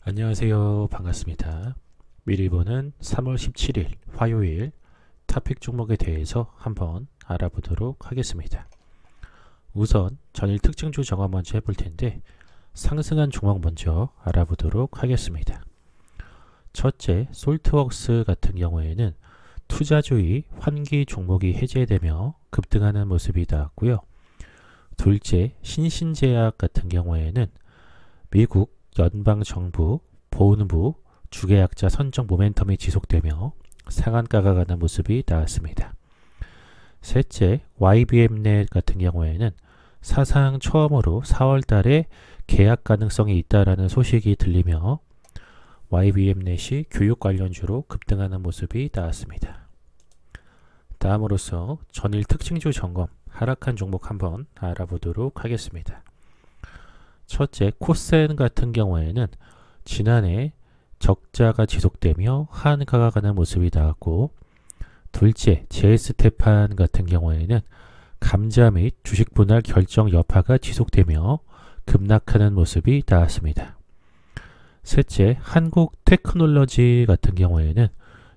안녕하세요. 반갑습니다. 미리 보는 3월 17일 화요일 토픽 종목에 대해서 한번 알아보도록 하겠습니다. 우선 전일 특징주 정화 먼저 해볼 텐데 상승한 종목 먼저 알아보도록 하겠습니다. 첫째, 솔트웍스 같은 경우에는 투자주의 환기 종목이 해제되며 급등하는 모습이 나왔고요. 둘째, 신신제약 같은 경우에는 미국 연방정부 보훈부 주계약자 선정 모멘텀이 지속되며 상한가가 가는 모습이 나왔습니다. 셋째, YBM넷 같은 경우에는 사상 처음으로 4월 달에 계약 가능성이 있다라는 소식이 들리며 YBM넷이 교육 관련주로 급등하는 모습이 나왔습니다. 다음으로서 전일 특징주 점검 하락한 종목 한번 알아보도록 하겠습니다. 첫째, 코센 같은 경우에는 지난해 적자가 지속되며 하한가가 가는 모습이 나왔고, 둘째, 제스테판 같은 경우에는 감자 및 주식 분할 결정 여파가 지속되며 급락하는 모습이 나왔습니다. 셋째, 한국테크놀로지 같은 경우에는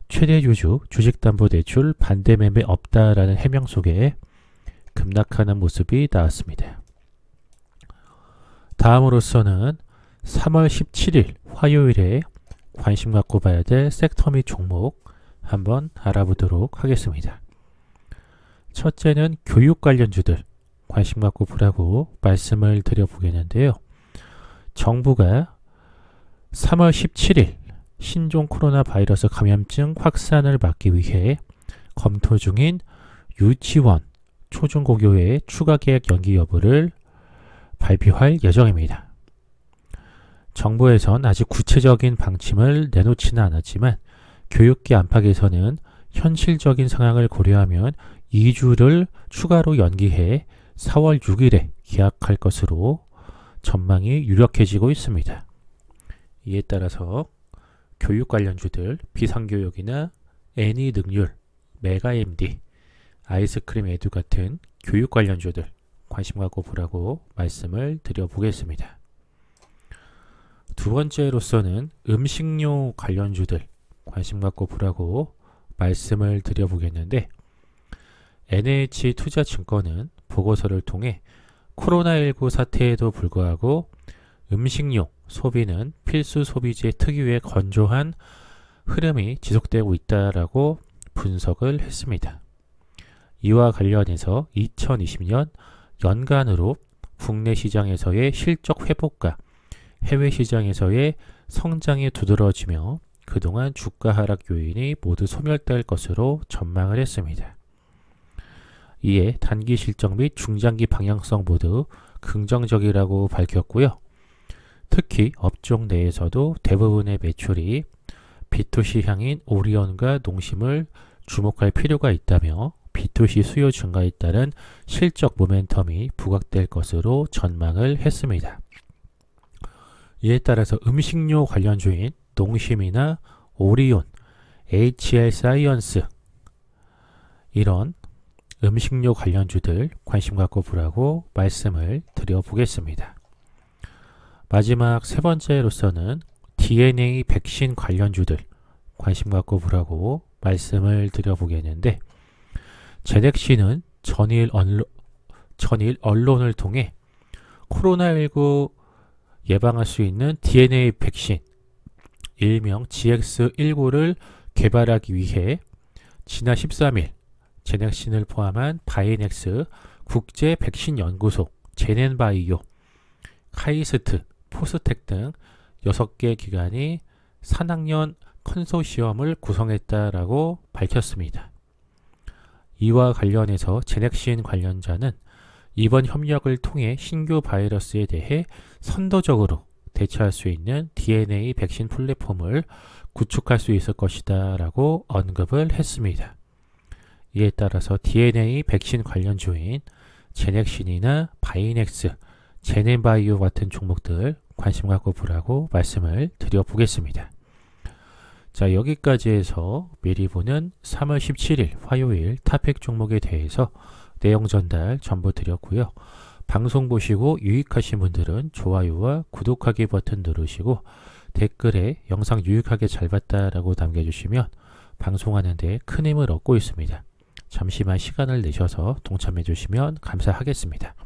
최대 주주 주식담보대출 반대 매매 없다라는 해명 속에 급락하는 모습이 나왔습니다. 다음으로서는 3월 17일 화요일에 관심 갖고 봐야 될 섹터 및 종목 한번 알아보도록 하겠습니다. 첫째는 교육 관련주들 관심 갖고 보라고 말씀을 드려보겠는데요. 정부가 3월 17일 신종 코로나 바이러스 감염증 확산을 막기 위해 검토 중인 유치원, 초중고교의 추가 계약 연기 여부를 발표할 예정입니다. 정부에선 아직 구체적인 방침을 내놓지는 않았지만 교육계 안팎에서는 현실적인 상황을 고려하면 2주를 추가로 연기해 4월 6일에 개학할 것으로 전망이 유력해지고 있습니다. 이에 따라서 교육 관련주들 비상교육이나 애니능률, 메가MD, 아이스크림 에듀 같은 교육 관련주들 관심 갖고 보라고 말씀을 드려보겠습니다. 두 번째로서는 음식료 관련주들 관심 갖고 보라고 말씀을 드려보겠는데, NH투자증권은 보고서를 통해 코로나19 사태에도 불구하고 음식료 소비는 필수 소비재 특유의 건조한 흐름이 지속되고 있다라고 분석을 했습니다. 이와 관련해서 2020년 연간으로 국내 시장에서의 실적 회복과 해외 시장에서의 성장이 두드러지며 그동안 주가 하락 요인이 모두 소멸될 것으로 전망을 했습니다. 이에 단기 실적 및 중장기 방향성 모두 긍정적이라고 밝혔고요. 특히 업종 내에서도 대부분의 매출이 B2C 향인 오리온과 농심을 주목할 필요가 있다며 B2C 수요 증가에 따른 실적 모멘텀이 부각될 것으로 전망을 했습니다. 이에 따라서 음식료 관련주인 농심이나 오리온, HL사이언스 이런 음식료 관련주들 관심 갖고 보라고 말씀을 드려보겠습니다. 마지막 세 번째로서는 DNA 백신 관련주들 관심 갖고 보라고 말씀을 드려보겠는데, 제넥시는 전일 언론을 통해 코로나19 예방할 수 있는 DNA 백신 일명 GX19를 개발하기 위해 지난 13일 제넥신을 포함한 바이넥스 국제 백신 연구소, 제넨바이오, 카이스트, 포스텍 등 6개 기관이 산학년 컨소시엄을 구성했다라고 밝혔습니다. 이와 관련해서 제넥신 관련자는 이번 협력을 통해 신규 바이러스에 대해 선도적으로 대처할 수 있는 DNA 백신 플랫폼을 구축할 수 있을 것이다 라고 언급을 했습니다. 이에 따라서 DNA 백신 관련주인 제넥신이나 바이넥스, 제넨바이오 같은 종목들 관심 갖고 보라고 말씀을 드려보겠습니다. 자, 여기까지 해서 미리 보는 3월 17일 화요일 토픽 종목에 대해서 내용 전달 전부 드렸고요. 방송 보시고 유익하신 분들은 좋아요와 구독하기 버튼 누르시고 댓글에 영상 유익하게 잘 봤다라고 남겨주시면 방송하는 데 큰 힘을 얻고 있습니다. 잠시만 시간을 내셔서 동참해 주시면 감사하겠습니다.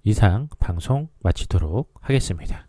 이상 방송 마치도록 하겠습니다.